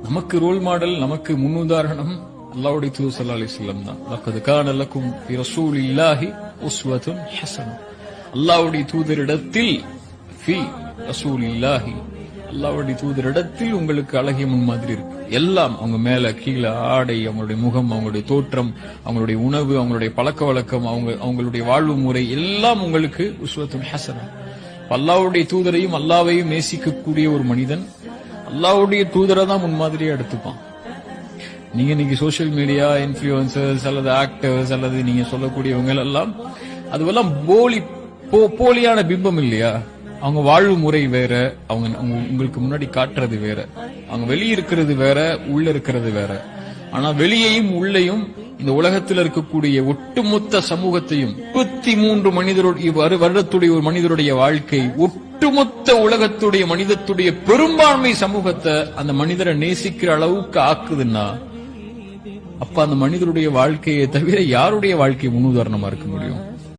நமக்கு role model, நமக்கு முன்னுதாரணம் அல்லாஹ்வுடைய தூதர் ஸல்லல்லாஹு அலைஹி வஸல்லம் தான். லக்கத் கான லக்கும் ஃபீ ரசூலில்லாஹி உஸ்வத்துன் ஹஸனா. அல்லாஹ்வுடைய தூதரிடத்தில் ஃபீ ரசூலில்லாஹி, அல்லாஹ்வுடைய தூதரிடத்தில் உங்களுக்கு அழகிய முன்மாதிரி இருக்கு. எல்லாம் அவங்க மேல கீழே ஆடை, அவங்களுடைய முகம், அவங்களுடைய தோற்றம், அவங்களுடைய உணவு, அவங்களுடைய பழக்க வழக்கம், அவங்களுடைய வாழ்வு முறை எல்லாம் உங்களுக்கு உஸ்வத்துன் ஹஸனா. அல்லாஹ்வுடைய தூதரையும் அல்லாஹ்வையும் நேசிக்கக்கூடிய ஒரு மனிதன் அல்லாஹ்வுடைய தூதரை தான் முன்மாதிரியா எடுத்துப்பான். நீங்க இன்னைக்கு சோசியல் மீடியா இன்ஃபுளுசர்ஸ் அல்லது ஆக்டர்ஸ் அல்லது நீங்க சொல்லக்கூடியவங்க எல்லாம் அதுவெல்லாம் போலியான பிம்பம் இல்லையா? அவங்க வாழ்வு முறை வேற, அவங்க உங்களுக்கு முன்னாடி காட்டுறது வேற, அவங்க வெளியே இருக்கிறது வேற, உள்ள இருக்கிறது வேற. ஆனா வெளியையும் உள்ளேயும் இந்த உலகத்தில் இருக்கக்கூடிய ஒட்டுமொத்த சமூகத்தையும் 33 வருடத்துடைய ஒரு மனிதருடைய வாழ்க்கை, ஒட்டுமொத்த உலகத்துடைய மனிதத்துடைய பெரும்பான்மை சமூகத்தை அந்த மனிதரை நேசிக்கிற அளவுக்கு ஆக்குதுன்னா, அப்ப அந்த மனிதருடைய வாழ்க்கையை தவிர யாருடைய வாழ்க்கை முன்னுதாரணமா இருக்க முடியும்?